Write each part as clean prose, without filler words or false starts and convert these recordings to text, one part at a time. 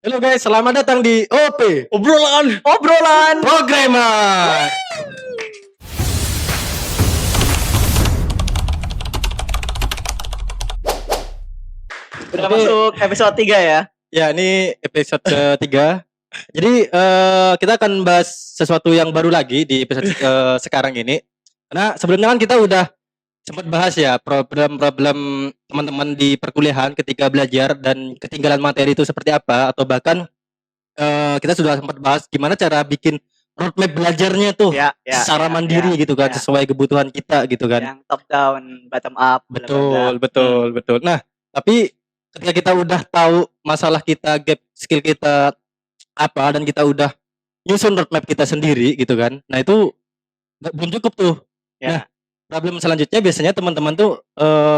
Halo guys, selamat datang di OP Obrolan Programmer. Udah Oke. masuk episode 3 ya. Ya, ini episode ketiga. Jadi kita akan bahas sesuatu yang baru lagi di episode sekarang ini. Karena sebelumnya kan kita udah sempat bahas ya problem-problem teman-teman di perkuliahan ketika belajar dan ketinggalan materi itu seperti apa, atau bahkan kita sudah sempat bahas gimana cara bikin roadmap belajarnya tuh secara mandiri gitu kan, sesuai kebutuhan kita gitu kan. Yang top down, bottom up. Betul. Nah, tapi ketika kita udah tahu masalah kita, gap skill kita apa, dan kita udah nyusun roadmap kita sendiri gitu kan. Nah, itu belum cukup tuh. Ya. Nah, problem selanjutnya biasanya teman-teman tuh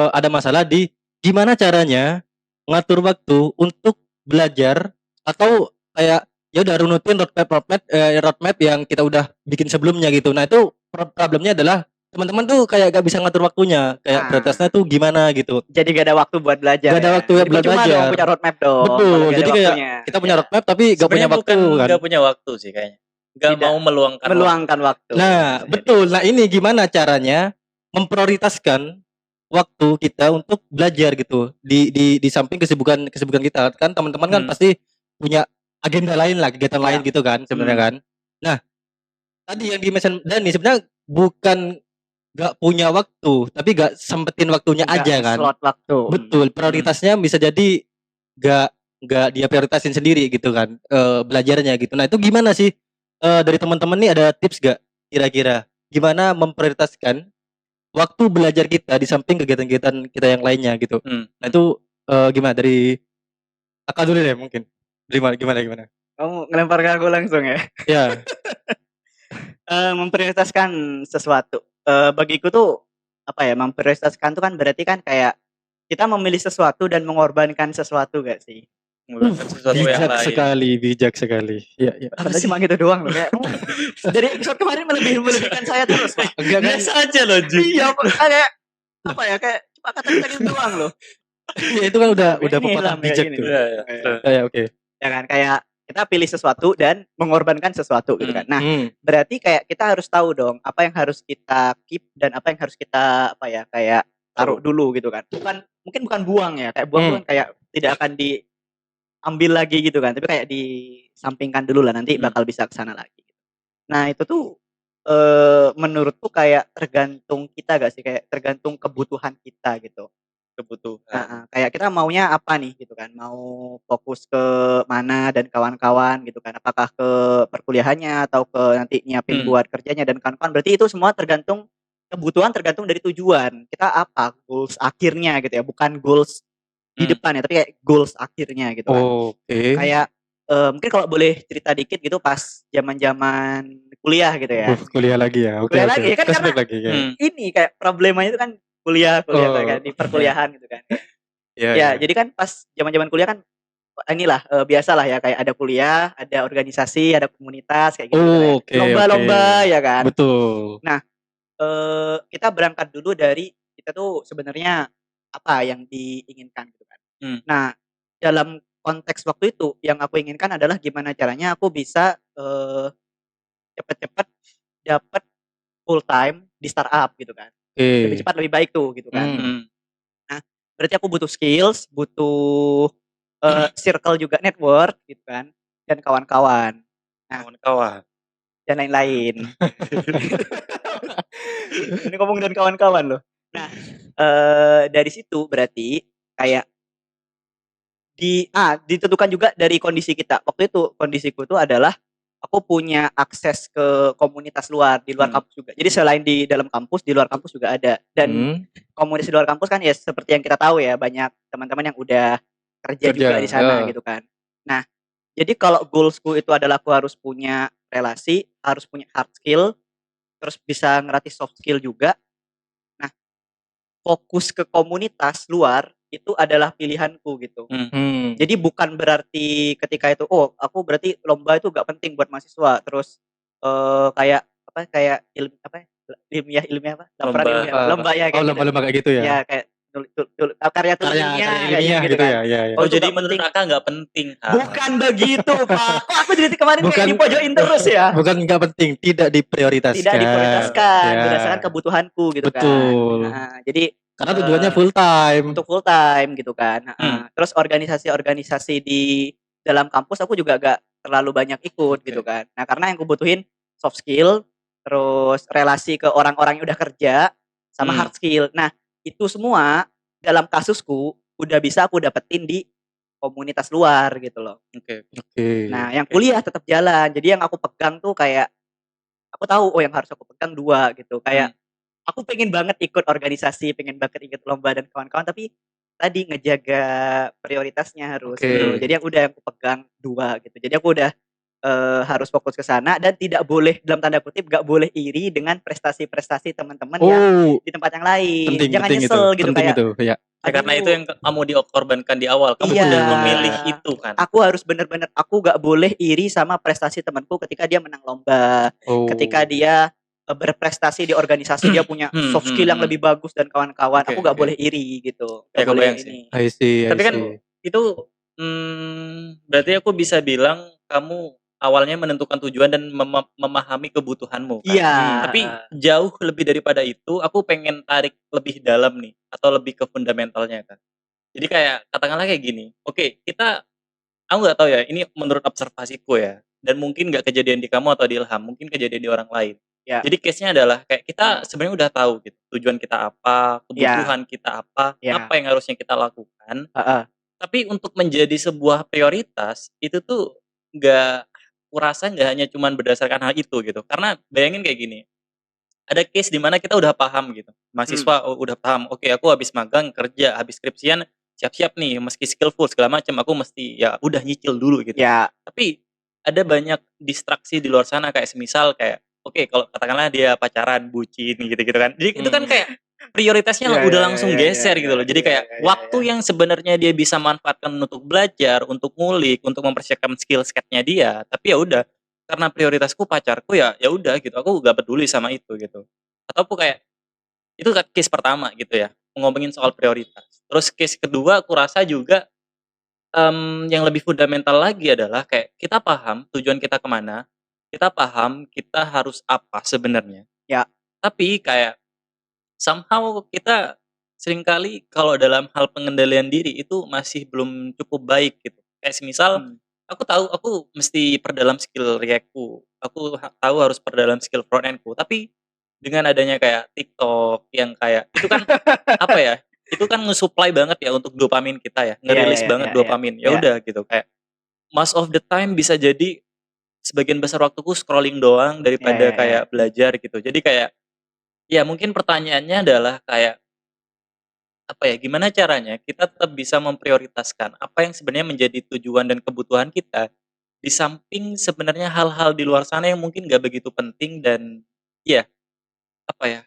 ada masalah di gimana caranya ngatur waktu untuk belajar, atau kayak ya udah runutin roadmap yang kita udah bikin sebelumnya gitu. Nah, itu problemnya adalah teman-teman tuh kayak gak bisa ngatur waktunya, kayak prioritasnya tuh gimana gitu. Jadi gak ada waktu buat belajar. Gak ada waktu buat belajar. Cuma punya roadmap dong. Betul. Jadi kayak kita punya roadmap tapi gak punya waktu kan. Gak punya waktu sih kayaknya. Gak mau meluangkan waktu. Nah, betul. Nah, ini gimana caranya memprioritaskan waktu kita untuk belajar gitu. Di samping kesibukan kita kan, teman-teman kan pasti punya agenda lain lah, kegiatan lain gitu kan sebenarnya kan. Nah, tadi yang di-mention Dani sebenarnya bukan gak punya waktu, tapi gak sempetin waktunya aja kan. Slot waktu. Betul, prioritasnya bisa jadi gak dia prioritasin sendiri gitu kan, belajarnya gitu. Nah, itu gimana sih dari teman-teman nih, ada tips gak kira-kira gimana memprioritaskan waktu belajar kita di samping kegiatan-kegiatan kita yang lainnya gitu. Nah, itu gimana dari Kakak dulu deh mungkin. Gimana? Kamu ngelempar ke aku langsung ya? Ya. Memprioritaskan sesuatu. Bagiku tuh apa ya? Memprioritaskan tuh kan berarti kan kayak kita memilih sesuatu dan mengorbankan sesuatu gak sih? Bijak sekali. Iya. Apa sih cuma gitu doang loh kayak. Dari episode kemarin melebihkan saya terus, Pak. Biasa aja loh, Ji. Iya, kayak apa ya? Kayak cuma kata-kata gitu doang loh. Ya, itu kan udah pepatah bijak tuh. Ya, oke. Ya kan, kayak kita pilih sesuatu dan mengorbankan sesuatu gitu kan. Nah, berarti kayak kita harus tahu dong apa yang harus kita keep dan apa yang harus kita apa ya, kayak taruh dulu gitu kan. Mungkin bukan buang ya, kayak buang kan kayak tidak akan diambil lagi gitu kan, tapi kayak disampingkan dulu lah, nanti bakal bisa kesana lagi. Nah, itu tuh menurutku kayak tergantung kita gak sih, kayak tergantung kebutuhan kita gitu. Kayak kita maunya apa nih gitu kan, mau fokus ke mana dan kawan-kawan gitu kan, apakah ke perkuliahannya atau ke nanti nyiapin buat kerjanya dan kawan-kawan. Berarti itu semua tergantung kebutuhan, tergantung dari tujuan kita apa, goals akhirnya gitu ya, bukan goals di depan ya, tapi kayak goals akhirnya gitu kan. Kayak mungkin kalau boleh cerita dikit gitu pas zaman-zaman kuliah gitu ya. Kuliah lagi ya. Kuliah lagi kan, karena lagi, ini kayak problemanya itu kan kuliah kan di perkuliahan gitu kan. Ya, jadi kan pas zaman-zaman kuliah kan inilah biasalah ya, kayak ada kuliah, ada organisasi, ada komunitas kayak gitu. Lomba-lomba ya kan. Betul. Nah, kita berangkat dulu dari kita tuh sebenarnya apa yang diinginkan gitu kan. Nah, dalam konteks waktu itu yang aku inginkan adalah gimana caranya aku bisa cepet-cepet dapat full time di startup gitu kan. Lebih cepat lebih baik tuh gitu kan. Nah, berarti aku butuh skills, butuh circle juga, network gitu kan, dan kawan-kawan. Dan lain-lain. Ini ngomong dan kawan-kawan loh. Nah, dari situ berarti kayak ditentukan juga dari kondisi kita. Waktu itu kondisiku itu adalah aku punya akses ke komunitas luar, di luar kampus juga. Jadi selain di dalam kampus, di luar kampus juga ada. Dan komunitas di luar kampus kan ya seperti yang kita tahu ya, banyak teman-teman yang udah kerja juga di sana gitu kan. Nah, jadi kalau goalsku itu adalah aku harus punya relasi, harus punya hard skill, terus bisa ngelatih soft skill juga. Nah, fokus ke komunitas luar itu adalah pilihanku gitu. Jadi bukan berarti ketika itu aku berarti lomba itu gak penting buat mahasiswa, terus kayak ilmiah apa? Lomba ya kayak lomba kayak gitu ya. Ya kayak karya Karya ilmiah ilmiah gitu kan. ya. Ya, ya. Oh, itu jadi nggak menurut penting. Kakak nggak penting, Kak? Bukan begitu, Pak. Kok aku jadi kemarin Bukan- kayak dipojokin terus ya? Bukan nggak penting, tidak diprioritaskan. Tidak diprioritaskan Ya. berdasarkan kebutuhanku gitu Betul. kan. Nah, jadi Karena tujuannya full time. untuk full time gitu kan. Terus organisasi-organisasi di dalam kampus aku juga gak terlalu banyak ikut gitu kan. Nah, karena yang aku butuhin soft skill, terus relasi ke orang-orang yang udah kerja, sama hard skill. Nah, itu semua dalam kasusku udah bisa aku dapetin di komunitas luar gitu loh. Oke. Nah, yang kuliah tetap jalan. Jadi yang aku pegang tuh kayak aku tahu yang harus aku pegang 2 gitu. Kayak aku pengen banget ikut organisasi, pengen banget ikut lomba dan kawan-kawan, tapi tadi ngejaga prioritasnya harus gitu. Jadi yang aku pegang 2 gitu. Jadi aku udah harus fokus ke sana dan tidak boleh dalam tanda kutip gak boleh iri dengan prestasi-prestasi teman-teman yang di tempat yang lain. Jangan nyesel itu. gitu Penting kayak itu, ya. Karena itu yang kamu dikorbankan di awal. Kamu Iya. udah memilih itu kan. Aku harus bener-bener aku gak boleh iri sama prestasi temanku ketika dia menang lomba, ketika dia berprestasi di organisasi, dia punya soft skill yang lebih bagus dan kawan-kawan. Aku gak boleh iri gitu. Ya, Gak boleh kebayang sih. ini. I see. Tapi kan itu berarti aku bisa bilang kamu awalnya menentukan tujuan dan memahami kebutuhanmu kan. Iya. Tapi jauh lebih daripada itu, aku pengen tarik lebih dalam nih atau lebih ke fundamentalnya kan. Jadi kayak katakanlah kayak gini. Oke, aku nggak tahu ya, ini menurut observasiku ya. Dan mungkin nggak kejadian di kamu atau di Ilham, mungkin kejadian di orang lain. Ya. Jadi case-nya adalah kayak kita sebenarnya udah tahu gitu, tujuan kita apa, kebutuhan kita apa yang harusnya kita lakukan. Tapi untuk menjadi sebuah prioritas itu tuh kurasa nggak hanya cuman berdasarkan hal itu gitu. Karena bayangin kayak gini, ada case di mana kita udah paham gitu. Mahasiswa udah paham, oke aku habis magang, kerja, habis skripsian, siap-siap nih meski skillful segala macam, aku mesti ya udah nyicil dulu gitu. Ya. Tapi ada banyak distraksi di luar sana kayak semisal kayak oke kalau katakanlah dia pacaran, bucin gitu-gitu kan. Jadi itu kan kayak prioritasnya udah langsung geser gitu loh. Jadi kayak waktu yang sebenarnya dia bisa manfaatkan untuk belajar, untuk ngulik, untuk mempersiapkan skill setnya dia, tapi ya udah karena prioritasku pacarku ya udah gitu. Aku gak peduli sama itu gitu. Atau aku kayak itu case pertama gitu ya, ngomongin soal prioritas. Terus case kedua aku rasa juga yang lebih fundamental lagi adalah kayak kita paham tujuan kita kemana, kita paham kita harus apa sebenarnya. Ya. Tapi kayak somehow kita seringkali kalau dalam hal pengendalian diri itu masih belum cukup baik gitu. Kayak semisal aku tahu aku mesti perdalam skill React-ku, aku tahu harus perdalam skill front end-ku, tapi dengan adanya kayak TikTok yang kayak itu kan apa ya? Itu kan nge-supply banget ya untuk dopamin kita ya, ngerilis banget dopamin. Ya udah gitu kayak most of the time bisa jadi sebagian besar waktuku scrolling doang daripada kayak belajar gitu. Jadi kayak ya mungkin pertanyaannya adalah kayak apa ya, gimana caranya kita tetap bisa memprioritaskan apa yang sebenarnya menjadi tujuan dan kebutuhan kita, di samping sebenarnya hal-hal di luar sana yang mungkin gak begitu penting dan ya apa ya,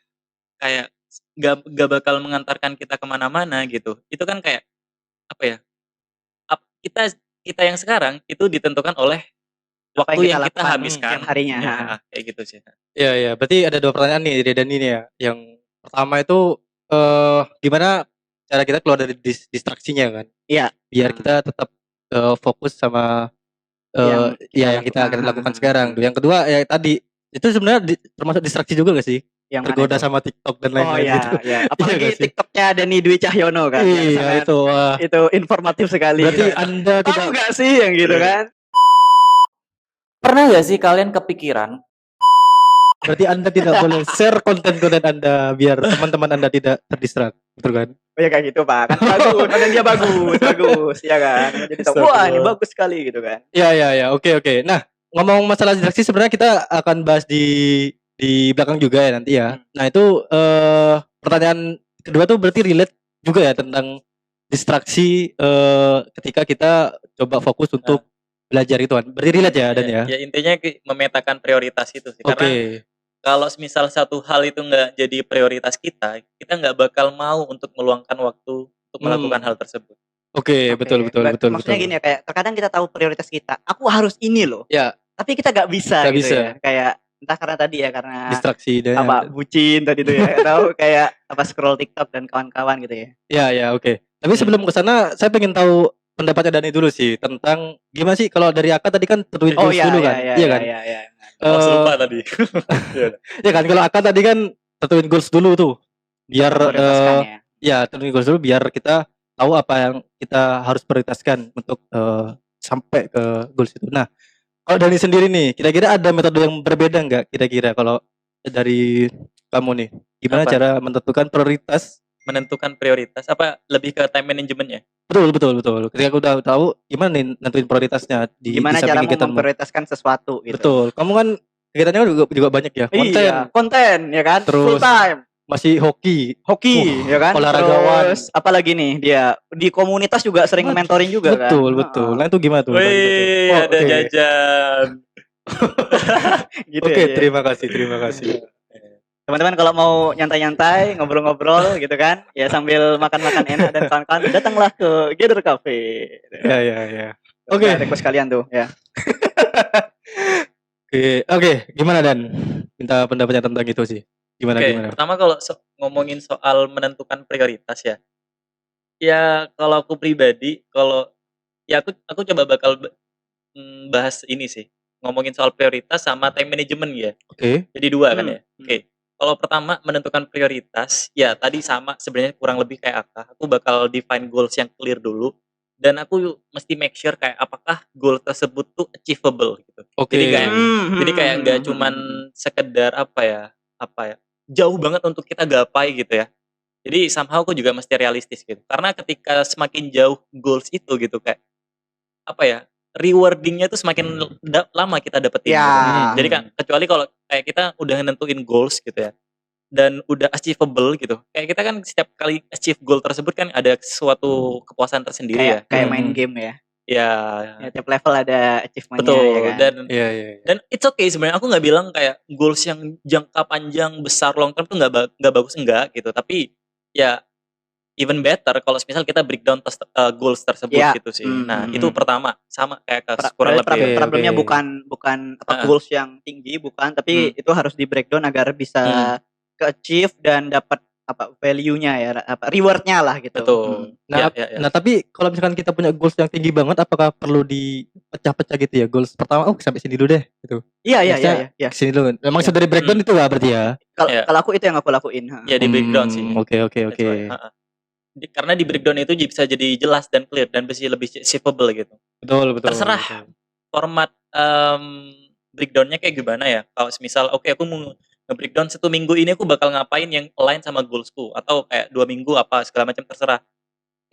kayak gak bakal mengantarkan kita kemana-mana gitu. Itu kan kayak apa ya, kita kita yang sekarang itu ditentukan oleh Apa waktu yang kita lakukan habiskan setiap harinya. Ya, kayak gitu sih. Iya, berarti ada 2 pertanyaan nih dari Dani nih ya. Yang pertama itu gimana cara kita keluar dari distraksinya kan? Iya. Biar kita tetap fokus sama yang kita lakukan sekarang. Yang kedua ya tadi itu sebenarnya termasuk distraksi juga gak sih? Yang tergoda sama TikTok dan lain-lain gitu. Iya. Apalagi TikToknya Dani Dwi Cahyono kan. Iya itu. Itu informatif sekali. Berarti gitu. Anda tidak tahu gak sih yang gitu kan? Pernah gak sih kalian kepikiran? Berarti Anda tidak boleh share konten-konten Anda biar teman-teman Anda tidak terdistrak, betul kan? Oh ya kayak gitu Pak, kan bagus, konten dia bagus, ya kan? Jadi tahu, wah ini bagus sekali gitu kan? Iya, oke. Nah ngomong masalah distraksi sebenarnya kita akan bahas di belakang juga ya nanti ya. Nah itu pertanyaan kedua tuh berarti relate juga ya tentang distraksi ketika kita coba fokus untuk belajar itu kan. Berarti relate ya Dan ya? Ya intinya memetakan prioritas itu sih. Karena kalau misal satu hal itu nggak jadi prioritas kita nggak bakal mau untuk meluangkan waktu untuk melakukan hal tersebut. Oke, betul. Maksudnya gini ya, kayak terkadang kita tahu prioritas kita. Aku harus ini loh. Ya. Tapi kita nggak bisa gitu ya. Kayak entah karena tadi ya karena distraksi dan bucin tadi tuh ya atau kayak scroll TikTok dan kawan-kawan gitu ya. Ya, oke. Tapi sebelum ke sana saya pengen tahu pendapatnya Dani dulu sih tentang gimana sih kalau dari Aka tadi kan tentuin goals dulu kan. Iya kan? Iya. Lupa tadi. Iya kan kalau Aka tadi kan tentuin goals dulu tuh. Biar tentuin goals dulu biar kita tahu apa yang kita harus prioritaskan untuk sampai ke goals itu. Nah, kalau Dani sendiri nih, kira-kira ada metode yang berbeda nggak kira-kira kalau dari kamu nih? Gimana cara menentukan prioritas apa lebih ke time managementnya? Betul. Ketika aku udah tahu gimana nih nentuin prioritasnya gimana cara memprioritaskan sesuatu gitu. Betul. Kamu kan kegiatannya juga banyak ya. Konten ya kan. Terus full time. Masih hoki ya kan. Olahragawan. Terus apalagi nih dia di komunitas juga sering mentoring juga kan. Betul. Nah itu gimana tuh? Wih, ada jajan. Gitu. Oke, terima kasih. Teman-teman kalau mau nyantai-nyantai, ngobrol-ngobrol gitu kan, ya sambil makan-makan enak dan kawan-kawan, datanglah ke Gather Cafe. Ya. Oke. Request kalian tuh ya. Oke. Gimana Dan? Minta pendapatnya tentang itu sih. Gimana? Pertama kalau ngomongin soal menentukan prioritas ya. Ya kalau aku pribadi, aku coba bakal bahas ini sih. Ngomongin soal prioritas sama time management ya. Oke. Jadi dua kan ya. Oke. Kalau pertama menentukan prioritas, ya tadi sama sebenarnya kurang lebih kayak aku bakal define goals yang clear dulu dan aku mesti make sure kayak apakah goal tersebut tuh achievable gitu. Oke. Jadi kayak nggak cuman sekedar apa ya jauh banget untuk kita gapai gitu ya. Jadi somehow aku juga mesti realistis gitu. Karena ketika semakin jauh goals itu gitu kayak rewardingnya tuh semakin lama kita dapetin. Ya. Gitu. Jadi kan kecuali kalau kayak kita udah nentuin goals gitu ya dan udah achievable gitu. Kayak kita kan setiap kali achieve goal tersebut kan ada suatu kepuasan tersendiri kayak main game ya. Ya, tiap level ada achievement-nya. Betul. Ya kan? Dan it's okay sebenarnya. Aku nggak bilang kayak goals yang jangka panjang besar long term tuh nggak bagus enggak gitu. Tapi ya even better kalau misal kita breakdown goals tersebut gitu sih. Nah, itu pertama sama kayak kurang lebih. Problemnya bukan goals yang tinggi bukan, tapi itu harus di breakdown agar bisa ke-achieve dan dapat value-nya ya, reward-nya lah gitu. Betul. Nah, tapi kalau misalkan kita punya goals yang tinggi banget, apakah perlu dipecah-pecah gitu ya? Goals pertama, sampai sini dulu deh gitu. Iya. Sini dulu. Memang sudah di breakdown itu lah berarti ya. Kalau aku itu yang aku lakuin. Ya di breakdown sih. Oke. Karena di breakdown itu bisa jadi jelas dan clear dan bisa lebih achievable gitu. Betul. Terserah format breakdownnya kayak gimana ya. Kalau misal aku mau nge-breakdown 1 minggu ini aku bakal ngapain yang align sama goalsku atau kayak 2 minggu apa segala macam terserah.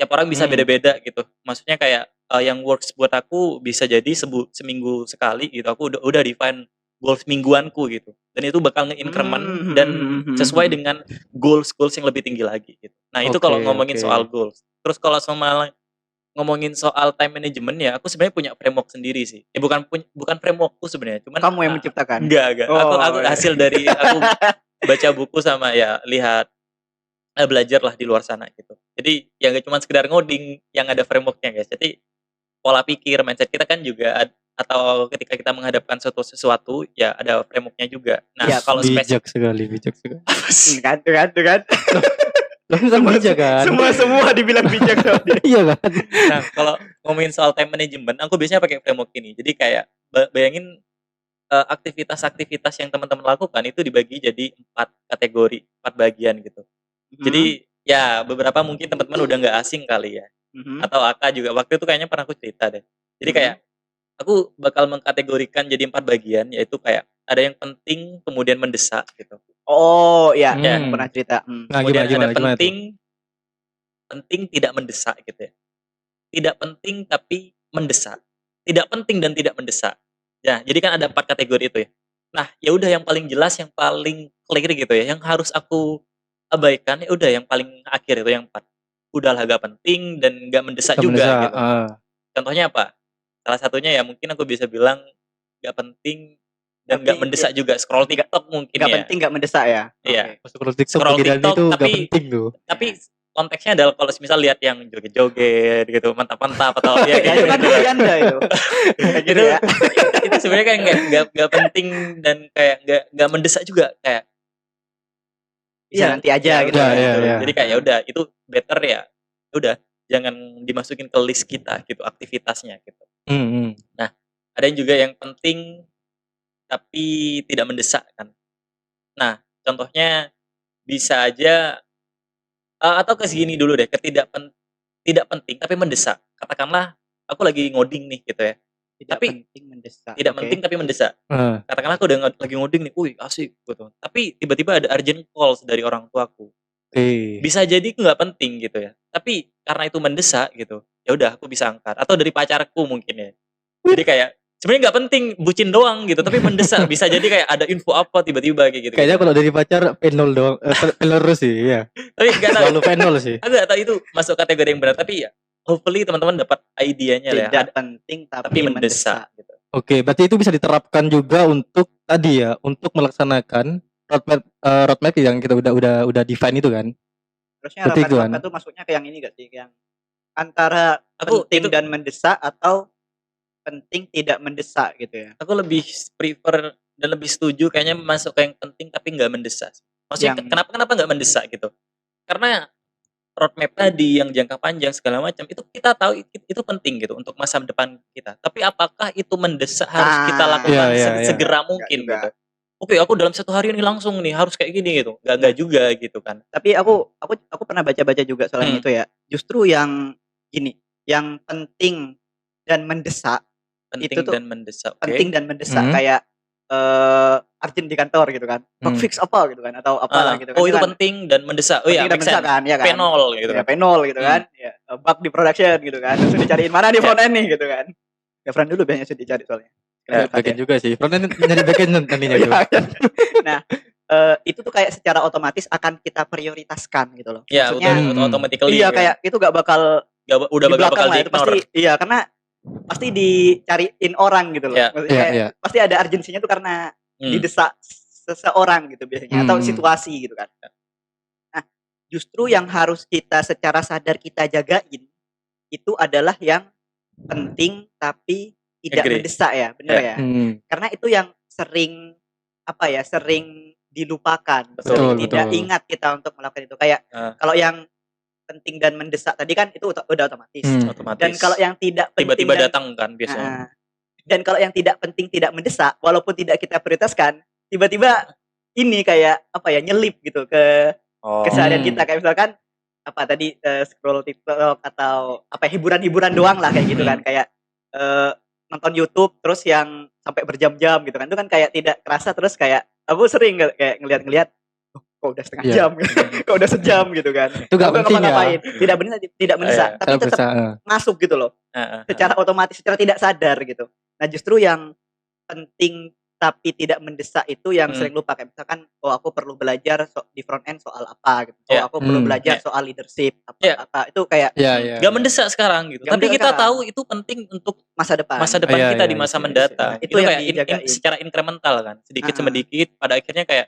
Tiap orang bisa beda-beda gitu. Maksudnya kayak yang works buat aku bisa jadi seminggu sekali gitu. Aku udah define goals mingguanku gitu. Dan itu bakal nge-increment dan sesuai dengan goals yang lebih tinggi lagi gitu. Nah, itu kalau ngomongin soal goals. Terus kalau ngomongin soal time management ya, aku sebenarnya punya framework sendiri sih. Bukan frameworkku sebenarnya, cuman kamu yang menciptakan. Enggak. Aku hasil dari aku baca buku sama ya lihat belajar lah di luar sana gitu. Jadi ya nggak cuma sekedar ngoding yang ada frameworknya guys. Jadi pola pikir, mindset kita kan juga atau ketika kita menghadapkan sesuatu ya ada frameworknya juga. Nah, ya, kalau bijak sekali. Kan? Semua dibilang bijak sama dia. Iya kan. Nah, kalau ngomongin soal time management, aku biasanya pakai framework ini. Jadi kayak bayangin aktivitas-aktivitas yang teman-teman lakukan itu dibagi jadi 4 kategori, 4 bagian gitu. Jadi ya beberapa mungkin teman-teman udah nggak asing kali ya. Atau Aka juga waktu itu kayaknya pernah aku cerita deh. Jadi kayak aku bakal mengkategorikan jadi 4 bagian, yaitu kayak ada yang penting kemudian mendesak gitu. Oh iya, pernah cerita. Nah, kemudian ada penting tidak mendesak gitu ya. Tidak penting tapi mendesak. Tidak penting dan tidak mendesak. Ya, jadi kan ada 4 kategori itu ya. Nah, ya udah yang paling jelas, yang paling clear gitu ya, yang harus aku abaikan ya udah yang paling akhir itu yang 4. Udahlah gak penting dan gak mendesak juga gitu. Contohnya apa? Salah satunya ya mungkin aku bisa bilang gak penting dan gak mendesak juga, scroll TikTok mungkin gak penting gak mendesak ya. Iya. Scroll TikTok itu gak penting tuh. Tapi konteksnya adalah kalau misal lihat yang joget-joget gitu, mantap-mantap atau ya itu kan Anda itu. Gitu ya. Itu sebenarnya kayak nggak penting dan kayak nggak mendesak juga kayak Iya, nanti aja gitu. Jadi kayak ya udah itu better ya. Udah jangan dimasukin ke list kita gitu aktivitasnya gitu. Nah, ada yang juga yang penting tapi tidak mendesak kan. Nah, contohnya bisa aja atau ke segini dulu deh, tidak penting tapi mendesak. Katakanlah aku lagi ngoding nih gitu ya. Tidak penting mendesak. Tidak penting tapi mendesak. Katakanlah aku udah lagi ngoding nih, wih asik gitu. Tapi tiba-tiba ada urgent calls dari orang tuaku. Bisa jadi itu nggak penting gitu ya. Tapi karena itu mendesak gitu, ya udah aku bisa angkat. Atau dari pacarku mungkin ya. Jadi kayak sebenarnya nggak penting, bucin doang gitu, tapi mendesak. Bisa jadi kayak ada info apa tiba-tiba kayak gitu. Kayaknya kalau dari pacar penol doang, penol sih ya. Tapi nggak tahu. Selalu penol sih. Agak tahu itu masuk kategori yang benar, tapi ya hopefully teman-teman dapat idenya lah. Tidak penting tapi mendesak gitu. Oke, berarti itu bisa diterapkan juga untuk tadi ya, untuk melaksanakan roadmap yang kita udah define itu kan. Terusnya roadmap itu masuknya ke yang ini gak sih, yang antara penting dan mendesak atau penting tidak mendesak gitu ya. Aku lebih prefer dan lebih setuju kayaknya masuk ke yang penting tapi nggak mendesak. Maksudnya kenapa nggak mendesak gitu? Karena roadmap tadi yang jangka panjang segala macam itu kita tahu itu penting gitu untuk masa depan kita. Tapi apakah itu mendesak harus kita lakukan segera mungkin gitu? Oke, aku dalam 1 hari ini langsung nih harus kayak gini gitu. Gak juga gitu kan. Tapi aku pernah baca-baca juga soal itu ya. Justru yang gini, yang penting dan mendesak penting dan mendesak kayak urgent di kantor gitu kan, bug fix apa gitu kan, atau apalah gitu kan. Oh itu kan penting dan mendesak. Oh iya, mendesak kan, ya kan. Penol gitu kan. Penol gitu kan. Ya, bug di production gitu kan. Terus dicariin mana di front end nih gitu kan. Ya front dulu biasanya dicari soalnya. Bagian juga sih. Front end nyari bagian nantinya tuh. Nah, itu tuh kayak secara otomatis akan kita prioritaskan gitu loh. Iya, automatically. Iya, kayak itu gak bakal bakal itu pasti iya, karena pasti dicariin orang gitu loh. Maksudnya pasti ada urgensinya tuh karena didesak seseorang gitu biasanya atau situasi gitu kan. Nah, justru yang harus kita secara sadar kita jagain itu adalah yang penting tapi tidak mendesak ya, benar ya. Karena itu yang sering sering dilupakan, tidak ingat kita untuk melakukan itu. Kayak kalau yang penting dan mendesak tadi kan itu udah otomatis. Dan kalau yang tidak penting tiba-tiba datang kan biasanya. Dan kalau yang tidak penting tidak mendesak, walaupun tidak kita prioritaskan, tiba-tiba ini kayak nyelip gitu ke keseharian kita. Kayak misalkan scroll TikTok atau hiburan-hiburan doang lah kayak gitu kan, kayak nonton YouTube terus yang sampai berjam-jam gitu kan, itu kan kayak tidak kerasa, terus kayak aku sering kayak ngeliat kok udah setengah jam gitu. Kok udah sejam gitu kan, itu gak penting ya, tidak mendesak tapi tetap masuk gitu loh secara otomatis, secara tidak sadar gitu. Nah justru yang penting tapi tidak mendesak itu yang sering lupa, kayak misalkan aku perlu belajar di front end soal apa gitu, aku perlu belajar soal leadership apa itu kayak gak mendesak sekarang gitu, tapi kita tahu itu penting untuk masa depan kita di masa mendatang. Itu kayak secara incremental kan, sedikit sedikit pada akhirnya kayak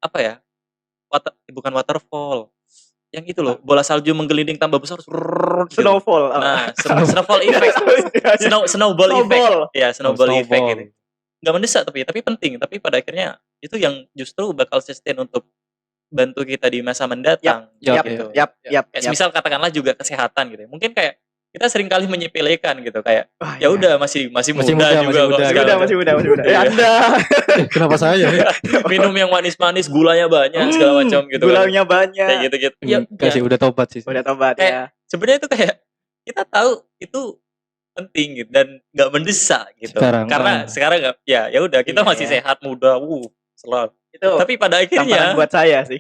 apa ya, bukan waterfall yang itu loh, bola salju menggelinding tambah besar, snowfall. Nah, snowfall effect, snowball effect, ya snowball effect gitu. Nggak mendesak tapi penting, tapi pada akhirnya itu yang justru bakal sustain untuk bantu kita di masa mendatang. Misal katakanlah juga kesehatan gitu. Mungkin kayak kita sering kali menyepelekan gitu, kayak ya udah masih muda juga. Masih muda. Ya Anda. Kenapa saya? Minum yang manis-manis, gulanya banyak segala macam gitu. Gulanya banyak. Kayak gitu-gitu. Ya kasih udah tobat sih. Udah tobat ya. Sebenarnya itu kayak kita tahu itu penting gitu dan nggak mendesak gitu. Karena sekarang nggak, ya udah kita masih sehat, muda, selalu. Itu. Tapi pada akhirnya buat saya sih.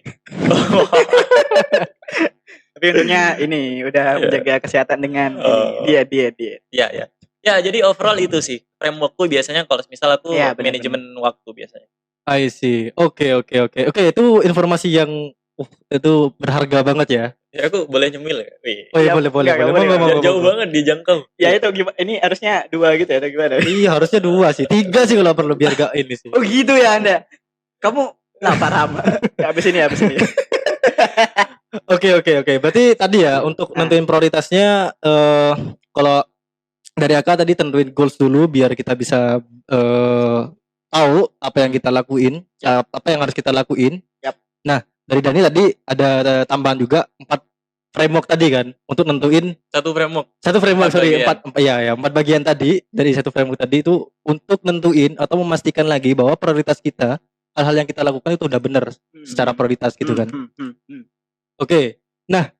Tapi untungnya ini udah menjaga kesehatan dengan diet. Iya. Ya, jadi overall itu sih frameworkku biasanya kalau misal aku manajemen waktu biasanya. I see. Oke, itu informasi yang itu berharga banget ya. Ya aku boleh nyemil ya? Oh iya, boleh. Jauh banget dijangkau. Ya itu gimana? Ini harusnya 2 gitu ya atau gimana? Iya, harusnya 2 sih. 3 sih kalau perlu biar gak ini sih. Oh gitu ya Anda. Kamu paham. Habis ini. Oke. Berarti tadi ya untuk nentuin prioritasnya kalau dari Aka tadi tentuin goals dulu biar kita bisa tahu apa yang kita lakuin, apa yang harus kita lakuin. Yap. Nah, dari Dani tadi ada tambahan juga 4 framework tadi kan untuk nentuin Satu framework. empat bagian. 4 bagian tadi dari satu framework tadi itu untuk nentuin atau memastikan lagi bahwa prioritas kita, hal-hal yang kita lakukan itu udah benar secara prioritas gitu kan. Oke. Nah,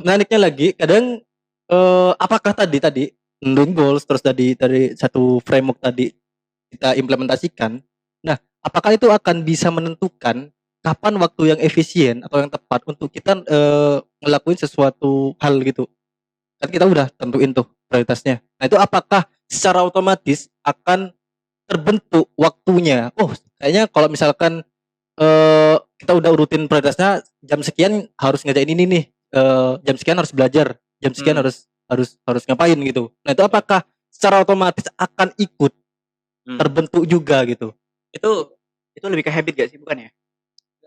menariknya lagi kadang apakah tadi nentuin goals terus dari satu framework tadi kita implementasikan. Nah, apakah itu akan bisa menentukan kapan waktu yang efisien atau yang tepat untuk kita ngelakuin sesuatu hal gitu. Kan kita udah tentuin tuh prioritasnya. Nah, itu apakah secara otomatis akan terbentuk waktunya? Oh, kayaknya kalau misalkan kita udah urutin prioritasnya jam sekian harus ngerjain ini nih. Jam sekian harus belajar, jam sekian harus ngapain gitu. Nah, itu apakah secara otomatis akan ikut terbentuk juga gitu? Itu lebih ke habit gak sih, bukan ya?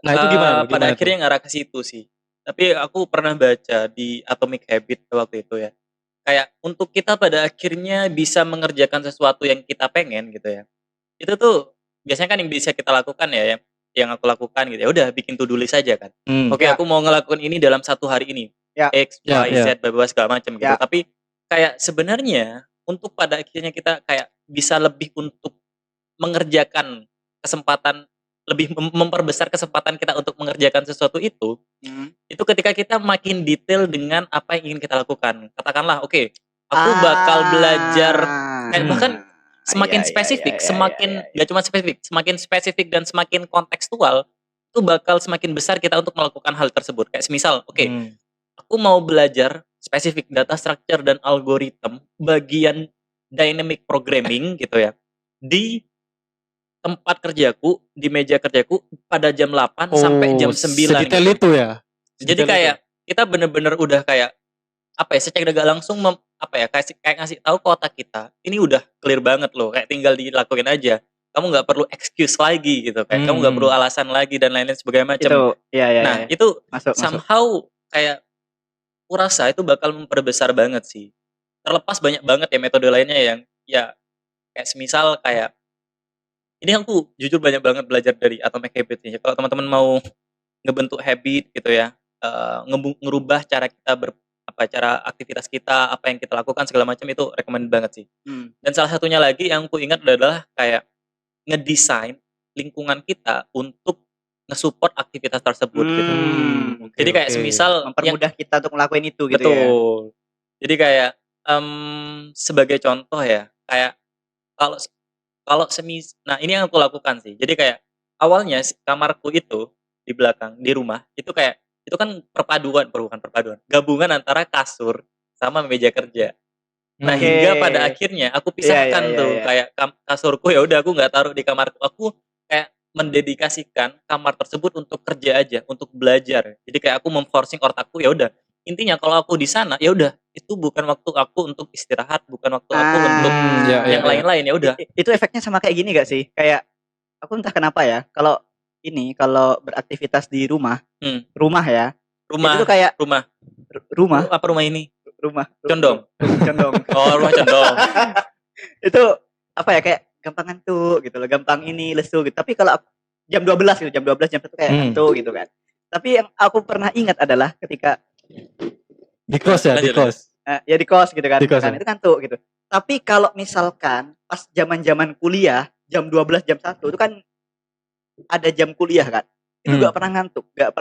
Nah, itu gimana? Pada akhirnya ngarah ke situ sih. Tapi aku pernah baca di Atomic Habit waktu itu ya. Kayak untuk kita pada akhirnya bisa mengerjakan sesuatu yang kita pengen gitu ya. Itu tuh biasanya kan yang bisa kita lakukan ya, yang aku lakukan gitu ya. Udah bikin to do list aja kan. Oke, aku mau ngelakuin ini dalam 1 hari ini. X, Y, Z, bla segala macam gitu. Tapi kayak sebenarnya untuk pada akhirnya kita kayak bisa lebih untuk mengerjakan kesempatan, lebih memperbesar kesempatan kita untuk mengerjakan sesuatu itu ketika kita makin detail dengan apa yang ingin kita lakukan. Katakanlah, oke, aku bakal belajar, bahkan semakin spesifik, gak cuma spesifik, semakin spesifik dan semakin kontekstual, itu bakal semakin besar kita untuk melakukan hal tersebut. Kayak semisal, aku mau belajar spesifik data structure dan algoritma bagian dynamic programming gitu ya, di tempat kerjaku, di meja kerjaku pada jam 8 sampai jam 9 sedetail gitu. itu ya. Jadi kayak kita bener-bener udah kayak apa ya, secara gak langsung kayak ngasih tahu ke otak kita, ini udah clear banget loh, kayak tinggal dilakuin aja. Kamu nggak perlu excuse lagi gitu, kayak kamu nggak perlu alasan lagi dan lain-lain sebagainya macam. Nah, itu somehow kayak kurasa itu bakal memperbesar banget sih. Terlepas banyak banget ya metode lainnya yang ya kayak semisal kayak ini aku jujur banyak banget belajar dari Atomic Habit nih. Kalau teman-teman mau ngebentuk habit gitu ya, ngerubah cara kita cara aktivitas kita, apa yang kita lakukan segala macam, itu recommended banget sih. Dan salah satunya lagi yang aku ingat adalah kayak ngedesain lingkungan kita untuk nge-support aktivitas tersebut gitu. Jadi kayak semisal mempermudah kita untuk ngelakuin itu gitu ya. Betul. Jadi kayak sebagai contoh ya, kayak nah ini yang aku lakukan sih. Jadi kayak awalnya kamarku itu di belakang di rumah itu kayak itu kan bukan perpaduan, gabungan antara kasur sama meja kerja. Nah, hingga pada akhirnya aku pisahkan kayak kasurku ya udah aku nggak taruh di kamarku. Aku kayak mendedikasikan kamar tersebut untuk kerja aja, untuk belajar. Jadi kayak aku memforcing otakku ya udah. Intinya kalau aku di sana ya udah, itu bukan waktu aku untuk istirahat, bukan waktu aku untuk yang lain-lain, ya udah. Itu efeknya sama kayak gini gak sih? Kayak aku entah kenapa ya, kalau beraktivitas di rumah, rumah itu kayak rumah apa rumah ini? Rumah condong. Oh, rumah condong. Itu apa ya, kayak gampang ngantuk gitu loh, gampang lesu gitu. Tapi kalau jam 12 gitu, jam 1 kayak ngantuk gitu kan. Tapi yang aku pernah ingat adalah ketika di kos ya, di kos gitu kan, itu ngantuk gitu. Tapi kalau misalkan pas zaman-zaman kuliah, jam 12, jam 1 itu kan ada jam kuliah kan. Itu gak pernah ngantuk. Ya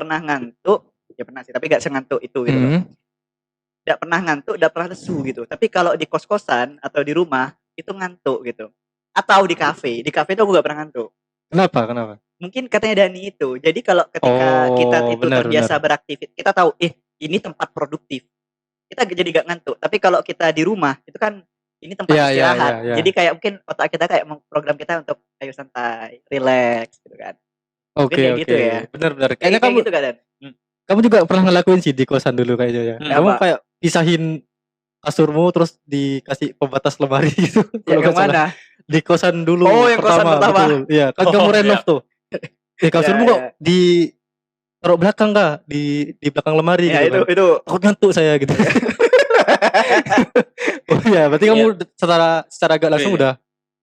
pernah sih, tapi gak sengantuk itu gitu loh. Gak pernah ngantuk, gak pernah lesu gitu. Tapi kalau di kos-kosan atau di rumah itu ngantuk gitu. Atau di kafe itu aku gak pernah ngantuk. Kenapa? Mungkin katanya Dani itu. Jadi kalau ketika kita itu terbiasa beraktivitas, kita tahu ini tempat produktif, kita jadi gak ngantuk. Tapi kalau kita di rumah itu kan ini tempat istirahat. Jadi kayak mungkin otak kita kayak program kita untuk ayo santai, relax gitu kan. Oke. Gitu ya. Benar. Kayaknya kamu gitu kan, Dan? Kamu juga pernah ngelakuin sih di kosan dulu kayaknya ya. Kamu kayak pisahin kasurmu terus dikasih pembatas lemari gitu. Yang mana? Di kosan dulu. Oh, yang kosan pertama. Iya, kan kamu renov tuh. Kasurmu kok di taruh belakang kah? Di belakang lemari gitu. Itu takut ngantuk saya gitu. Oh iya, berarti Iya. kamu secara gak langsung Iya. udah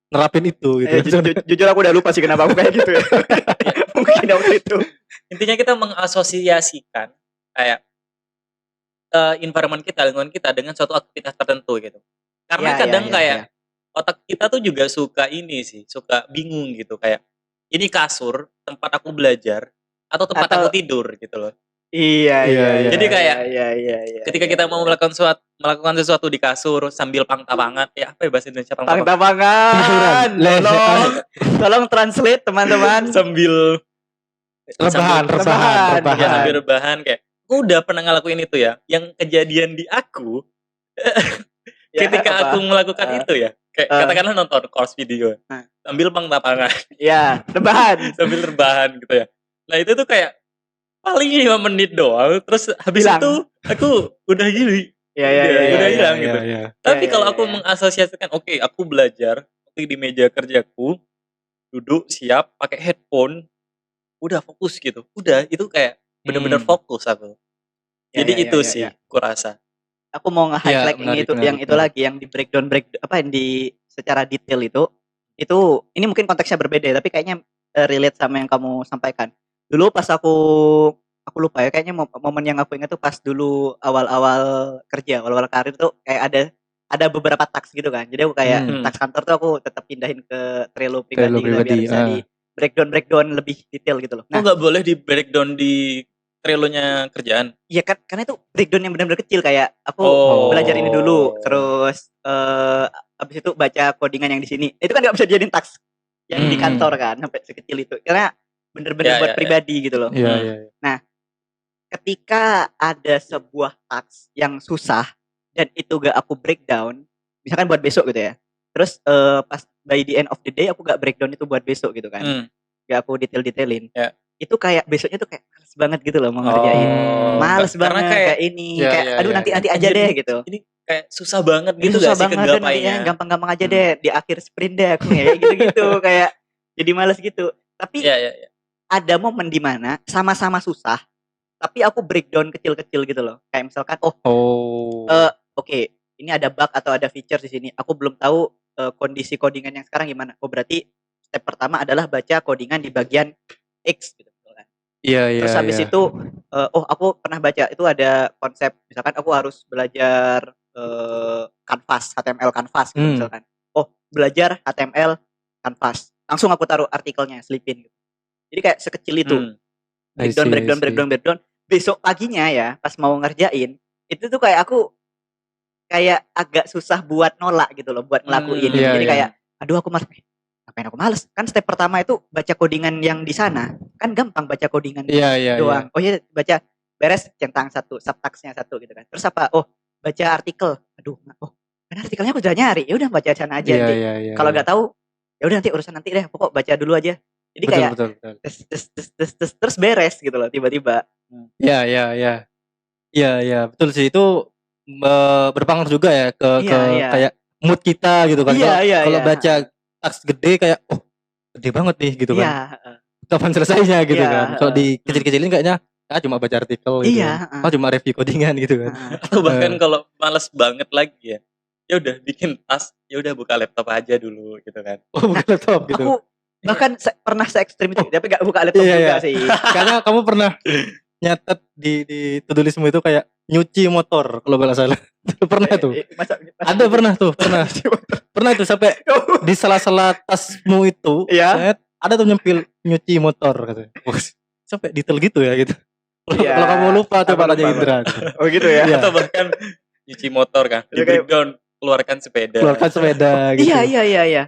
nerapin itu gitu. Jujur aku udah lupa sih kenapa aku kayak gitu ya. Mungkin waktu itu. Intinya kita mengasosiasikan kayak environment kita, lingkungan kita dengan suatu aktivitas tertentu gitu. Karena Ya, kadang ya, kayak ya. otak kita tuh juga suka ini sih, suka bingung gitu kayak ini kasur tempat aku belajar atau tempat Atau aku tidur gitu loh. iya, Iya, iya, iya. Jadi kayak iya. Ketika kita mau melakukan sesuatu di kasur sambil pangta-pangat, ya apa ya bahasa Indonesia pangta-pangat? Pangtapangan. Tiduran. Tolong translate teman-teman. Sambil Rebahan. ya sambil rebahan kayak aku udah pernah ngelakuin itu ya. Yang kejadian di aku Ya, ketika apa? aku melakukan itu ya. Kayak katakanlah nonton course video sambil pangta-pangat, Ya, rebahan. sambil rebahan gitu ya. Nah, itu tuh kayak paling 5 menit doang, terus habis Hilang. itu aku udah gini. Ya, Udah hilang Iya, gitu. iya. Tapi Ya, kalau ya, aku ya. mengasosiasikan, oke, aku belajar di meja kerjaku, duduk siap pakai headphone, udah fokus gitu. Udah itu kayak bener-bener fokus aku. Ya, Jadi ya, itu ya, sih ya. kurasa. Aku mau nge-highlight menarik, yang itu menarik. lagi yang di breakdown apa yang di secara detail itu ini mungkin konteksnya berbeda tapi kayaknya relate sama yang kamu sampaikan. Dulu pas aku lupa ya kayaknya momen yang aku ingat tuh pas dulu awal-awal kerja, awal-awal karir tuh kayak ada beberapa task gitu kan. Jadi aku kayak task kantor tuh aku tetap pindahin ke Trello pribadi gitu biar bisa di breakdown lebih detail gitu loh. Kok nggak boleh di breakdown di Trello-nya kerjaan? Iya kan karena itu breakdown yang benar-benar kecil kayak aku belajar ini Oh. dulu terus abis itu baca codingan yang di sini. Itu kan nggak bisa dijadiin task yang di kantor kan sampai sekecil itu. Karena bener-bener buat pribadi gitu loh. Iya. Nah, ketika ada sebuah task yang susah dan itu gak aku breakdown, misalkan buat besok gitu ya. Terus pas by the end of the day aku gak breakdown itu buat besok gitu kan. Gak aku detailin. Ya. Itu kayak besoknya tuh kayak males banget gitu loh mau ngerjain. Males Karena banget kayak ini Iya, kayak iya, aduh iya, nanti aja deh gitu. Ini kayak susah banget Ini gitu susah gak sih banget dan nanti kegapainya? gampang-gampang aja deh di akhir sprint deh aku kayak gitu-gitu kayak jadi males gitu. Tapi Iya. ada momen di mana sama-sama susah tapi aku breakdown kecil-kecil gitu loh. Kayak misalkan oke, ini ada bug atau ada feature di sini. Aku belum tahu kondisi codingan yang sekarang gimana. Oh berarti step pertama adalah baca codingan di bagian X gitu kan. Iya. Terus habis itu aku pernah baca itu ada konsep misalkan aku harus belajar Canvas, HTML Canvas gitu misalkan. Oh, belajar HTML Canvas. Langsung aku taruh artikelnya, selipin gitu. Jadi kayak sekecil itu. Breakdown. Besok paginya ya, pas mau ngerjain, itu tuh kayak aku kayak agak susah buat nolak gitu loh, buat ngelakuin. Iya, Jadi iya. kayak aduh aku males. Ngapain aku males? Kan step pertama itu baca codingan yang di sana. Kan gampang baca codingan Iya. doang. Oh iya, baca beres centang satu, subtax-nya satu gitu kan. Terus apa? Oh, baca artikel. Aduh, kan artikelnya aku udah nyari. Ya udah baca sana aja nanti. Iya. Kalau nggak tahu, ya udah nanti urusan nanti deh. Pokok baca dulu aja. Jadi kayak betul. terus beres gitu loh tiba-tiba. Iya, betul sih itu berpengaruh juga ya ke Iya. kayak mood kita gitu kan. Iya. Kalau baca teks gede kayak gede banget nih gitu kan. Iya. Kapan selesainya gitu Iya, kan. Kalau dikecil-kecilin kayaknya cuma baca artikel gitu. Iya. Kan. Cuma review codingan gitu kan. Atau bahkan kalau males banget lagi ya udah bikin tas, ya udah buka laptop aja dulu gitu kan. Oh, bukan laptop gitu. Aku bahkan pernah se-ekstrim itu, tapi gak buka laptop Iya. juga sih. Karena kamu pernah nyatet di to-do listmu itu kayak nyuci motor kalau nggak salah. Pernah tuh. Ada pernah tuh sampai di sela-sela tasmu itu. Iya. Ada tuh nyempil nyuci motor katanya. Sampai detail gitu ya gitu. Iya. Kalau kamu lupa coba Aku tanya lupa, Indra. Oh gitu ya. Iya. Atau bahkan nyuci motor kan, di Itu kayak- breakdown keluarkan sepeda. Keluarkan sepeda gitu. Iya.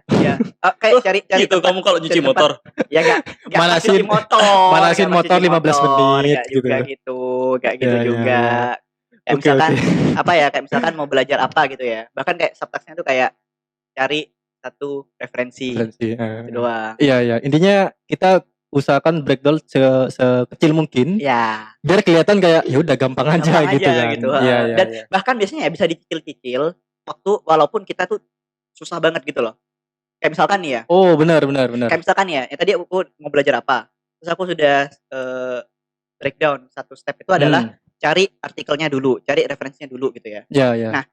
Kayak cari Gitu tempat- kamu kalau nyuci cari tempat. motor. Ya enggak Manasin- manasin Nggak motor cuci 15 menit nggak juga gitu. Kayak gitu Iya, juga. Kayak Oke, misalkan oke. apa ya? Kayak misalkan mau belajar apa gitu ya. Bahkan kayak subtax-nya tuh kayak cari satu referensi Referensi, itu doang. Iya. Intinya kita usahakan breakdown sekecil mungkin Ya. biar kelihatan kayak ya udah gampang aja Gampang gitu aja kan. gitu, Iya. Dan bahkan biasanya ya bisa dicicil-cicil waktu walaupun kita tuh susah banget gitu loh. Kayak misalkan nih ya, Oh, benar. kayak misalkan ya tadi aku mau belajar apa. Terus aku sudah breakdown satu step itu adalah cari artikelnya dulu, cari referensinya dulu gitu ya. Iya. Nah,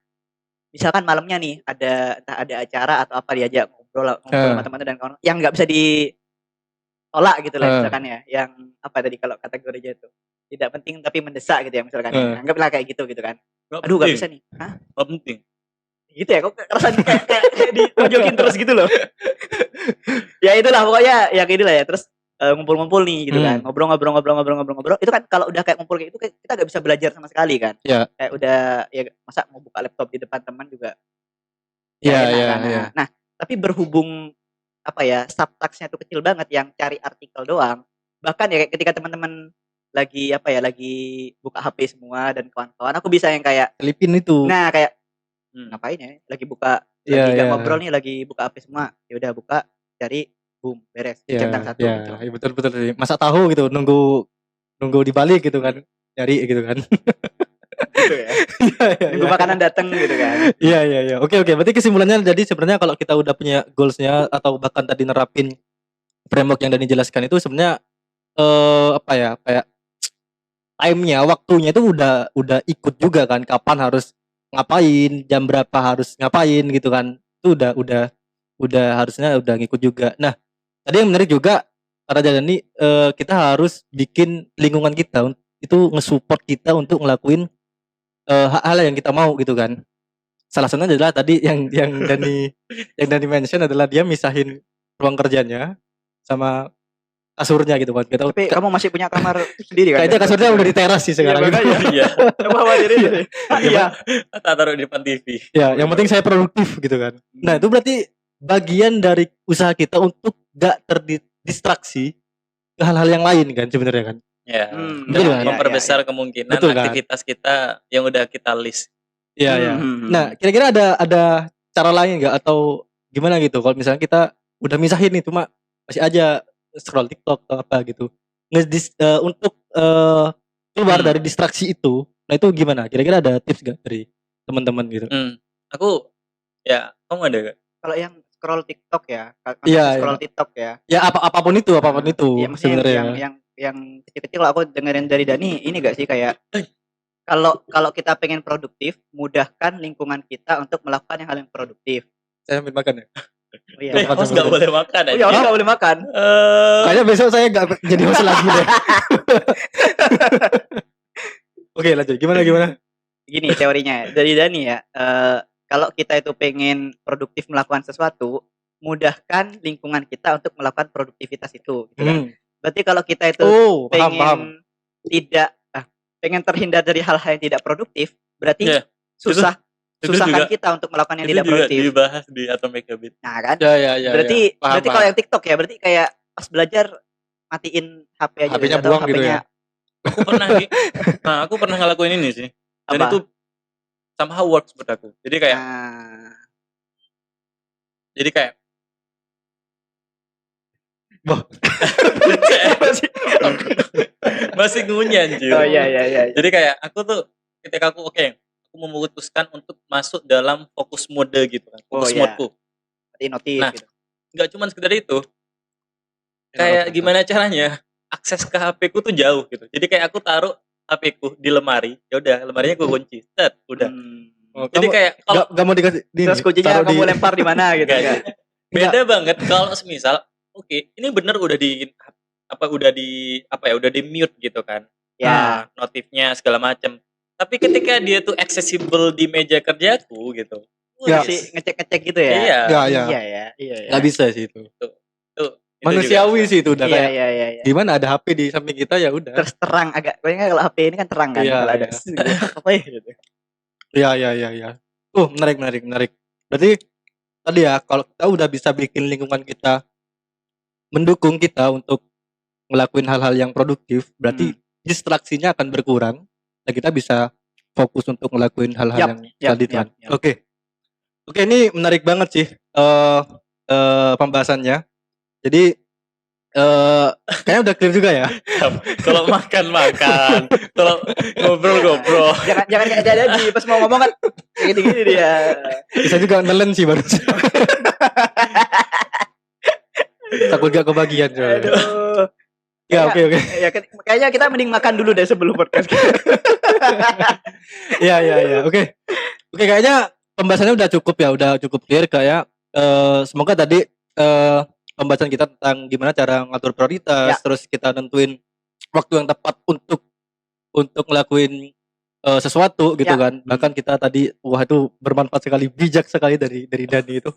misalkan malamnya nih entah ada acara atau apa, diajak ngobrol sama teman-teman dan kawan yang nggak bisa ditolak gitu lah misalkan ya, yang apa tadi kalau kategorinya itu, tidak penting tapi mendesak gitu ya misalkan ya, anggaplah kayak gitu kan. Aduh nggak bisa nih. Hah? Nggak penting. Gitu ya, kok rasanya kayak dipojokin terus gitu loh. Ya itulah pokoknya yang inilah ya, terus ngumpul-ngumpul nih gitu kan, ngobrol, itu kan kalau udah kayak ngumpul kayak itu kita nggak bisa belajar sama sekali kan. Kayak udah ya masa mau buka laptop di depan teman juga nggak enak kan. Nah tapi berhubung apa ya, subtext-nya tuh kecil banget yang cari artikel doang, bahkan ya ketika teman-teman lagi apa ya, lagi buka HP semua dan kawan-kawan, aku bisa yang kayak selipin itu. Nah kayak ngapain ya, lagi buka lagi nggak ngobrol nih, lagi buka HP semua, ya udah buka cari boom beres centang satu gitu. Ya, betul sih. Masa tahu gitu nunggu dibalik gitu kan, nyari gitu kan. Gitu ya. Nunggu makanan datang gitu kan. Iya. Oke. Berarti kesimpulannya jadi sebenarnya kalau kita udah punya goalsnya atau bahkan tadi nerapin framework yang Dani jelaskan itu sebenarnya apa ya, kayak time-nya, waktunya itu udah ikut juga kan, kapan harus ngapain, jam berapa harus ngapain gitu kan. Itu udah harusnya udah ngikut juga. Nah, tadi yang menarik juga kata Dani, kita harus bikin lingkungan kita itu nge-support kita untuk ngelakuin hal yang kita mau gitu kan. Salah satunya adalah tadi yang Dani mention adalah dia misahin ruang kerjanya sama kasurnya gitu kan. Tapi kamu masih punya kamar sendiri kan? Kayaknya kasurnya udah di teras sih sekarang. Iya. Coba diri. Iya. Taruh di depan TV. Ya, yang penting saya produktif gitu kan. Nah, itu berarti bagian dari usaha kita untuk gak terdistraksi ke hal-hal yang lain kan sebenarnya kan. Ya, betul kan? memperbesar kemungkinan betul kan? Aktivitas kita yang udah kita list. Iya. Nah, kira-kira ada cara lain nggak atau gimana gitu? Kalau misalnya kita udah misahin nih, cuma masih aja scroll TikTok atau apa gitu, untuk keluar dari distraksi itu, nah itu gimana? Kira-kira ada tips gak dari teman-teman gitu? Aku, ya, kamu ada gak? Kalau yang scroll TikTok ya, scroll TikTok ya. Ya apapun itu. Ya maksudnya yang kecil-kecil aku dengerin dari Dani ini gak sih kayak kalau kita pengen produktif, mudahkan lingkungan kita untuk melakukan hal yang produktif. Saya ambil makan ya. Oh iya. Host gak boleh makan aja. Oh iya, host gak boleh makan. Kayaknya besok saya gak jadi host lagi deh. Oke, lanjut. Gimana? Gini teorinya dari Dani ya. Kalau kita itu pengen produktif melakukan sesuatu, mudahkan lingkungan kita untuk melakukan produktivitas itu gitu kan. Berarti kalau kita itu pengen pengen terhindar dari hal-hal yang tidak produktif, berarti susahkan kita untuk melakukan yang tidak produktif. Itu juga dibahas di Atomic Habit. Nah kan? Ya. Berarti kalau yang TikTok ya, berarti kayak pas belajar matiin HP aja. HP-nya buang gitu ya. Aku pernah ngelakuin ini sih. Dan itu somehow works buat aku. Jadi kayak masih ngunyah anjir. Oh iya. Jadi kayak aku tuh ketika aku memutuskan untuk masuk dalam fokus mode gitu kan. Fokus modeku. Notif nah, gitu. Enggak cuma sekedar itu. Kayak gimana caranya akses ke HP-ku tuh jauh gitu. Jadi kayak aku taruh HP-ku di lemari, ya udah lemarinya gue kunci. Udah. Jadi kayak kalau enggak mau dikasih terus kuncinya kamu lempar di mana gitu kan. Beda banget kalau semisal ini bener udah di mute gitu kan. Ya, notifnya segala macam. Tapi ketika dia tuh accessible di meja kerjaku gitu. Sih ngecek-ngecek gitu ya. Iya. Gak bisa sih itu. Tuh manusiawi sih itu udah kayak. Iya. Gimana ada HP di samping kita ya udah. Terus terang agak. Kayaknya kalau HP ini kan terang kan. Kalau ada apa ya gitu. Iya. Menarik. Berarti tadi ya kalau kita udah bisa bikin lingkungan kita mendukung kita untuk ngelakuin hal-hal yang produktif, berarti distraksinya akan berkurang dan kita bisa fokus untuk ngelakuin hal-hal yang tadi kan. Oke, ini menarik banget sih pembahasannya. Jadi kayaknya udah clear juga ya. Kalau makan, kalau ngobrol. Jangan kayak ada di pas mau ngomong kan gini dia. Bisa juga nelen sih baru. Takut gak kebagian. Aduh. Ya oke. Ya kayaknya kita mending makan dulu deh sebelum podcast. Iya. Oke, kayaknya pembahasannya udah cukup ya, udah cukup clear kayak semoga tadi pembahasan kita tentang gimana cara ngatur prioritas, terus kita nentuin waktu yang tepat untuk ngelakuin sesuatu gitu kan. Bahkan kita tadi wah itu bermanfaat sekali, bijak sekali dari Dani itu.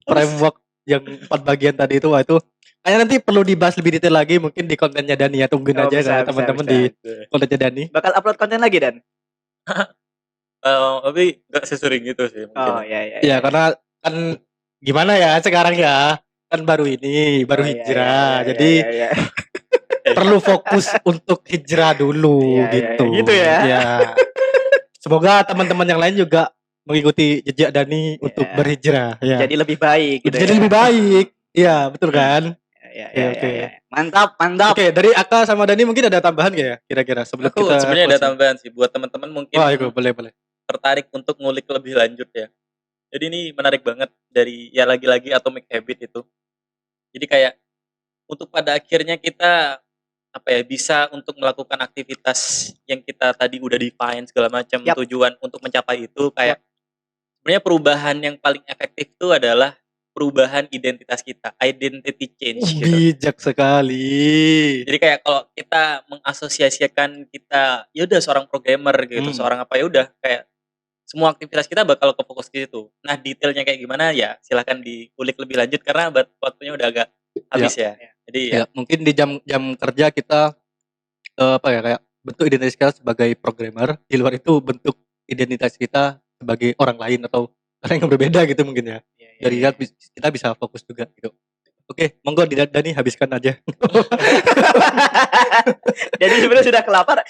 Framework yang 4 bagian tadi itu wah itu kayaknya nanti perlu dibahas lebih detail lagi mungkin di kontennya Dani ya. Tungguin aja kan teman-teman di kontennya Dani. Bakal upload konten lagi Dan? Tapi gak sesering itu sih mungkin. Oh iya. Ya karena kan gimana ya sekarang ya kan baru hijrah jadi perlu fokus untuk hijrah dulu gitu. Gitu ya. Ya. Semoga teman-teman yang lain juga mengikuti jejak Dani untuk berhijrah ya. Jadi lebih baik gitu. Jadi lebih baik. Iya, betul kan? Oke. Mantap. Oke, dari Aka sama Dani mungkin ada tambahan gak ya kira-kira sebelum Aku kita sebenarnya ada tambahan sih buat teman-teman mungkin. Wah, itu boleh. Tertarik untuk ngulik lebih lanjut ya. Jadi ini menarik banget dari ya lagi-lagi atomic habit itu. Jadi kayak untuk pada akhirnya kita bisa untuk melakukan aktivitas yang kita tadi udah define segala macam tujuan untuk mencapai itu kayak sebenarnya perubahan yang paling efektif itu adalah perubahan identitas kita, identity change gitu. Bijak sekali. Jadi kayak kalau kita mengasosiasikan kita ya udah seorang programmer gitu, seorang udah kayak semua aktivitas kita bakal ke fokus ke situ. Nah, detailnya kayak gimana ya silahkan dikulik lebih lanjut karena waktunya udah agak habis ya. Jadi mungkin di jam kerja kita kayak bentuk identitas kita sebagai programmer, di luar itu bentuk identitas kita sebagai orang lain atau orang yang berbeda gitu mungkin ya. Dari kita bisa fokus juga gitu. Oke, monggo Dani habiskan aja. Jadi sebenarnya sudah kelapar.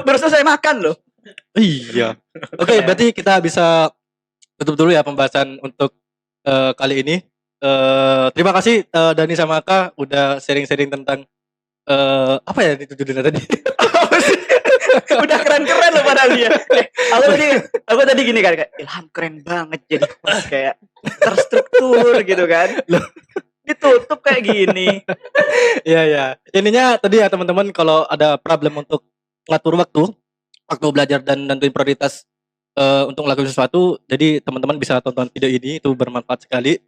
Baru selesai makan loh. Iya. Oke, berarti kita bisa tutup dulu ya pembahasan untuk kali ini. Terima kasih Dani sama Aka udah sharing-sharing tentang apa ya itu judulnya tadi? Udah keren-keren loh padahal dia. Aku tadi gini kan kayak Ilham keren banget jadi host kayak terstruktur gitu kan. Ditutup kayak gini. Iya. Intinya tadi ya teman-teman kalau ada problem untuk ngatur waktu belajar dan nentuin prioritas untuk melakukan sesuatu, jadi teman-teman bisa tonton video ini, itu bermanfaat sekali.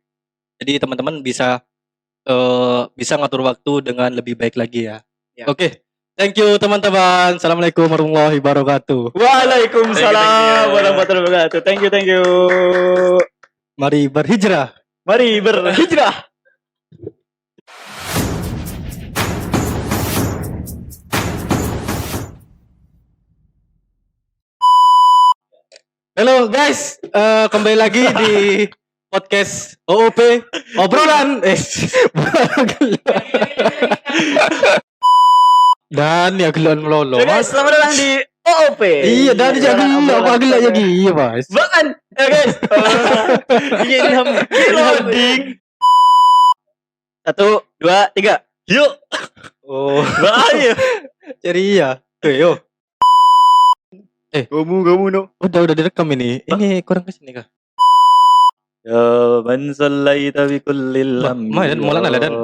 Jadi teman-teman bisa ngatur waktu dengan lebih baik lagi ya. Oke. Thank you teman-teman. Assalamualaikum warahmatullahi wabarakatuh. Waalaikumsalam warahmatullahi wabarakatuh. Thank you. Mari berhijrah. Halo guys, kembali lagi di podcast OOP obrolan dan ya geluan melolo. Guys, selamat datang di OOP. Iya, dan jangan apa gelak lagi, iya Mas. Bahkan ya guys. Ilham loading. 1, 2, 3. Yuk. Oh, Bahaya. ceria. Yo. Kamu no. Udah direkam ini. Ini kurang kesini kah? Ya man sallaita bi kullil Mulai dan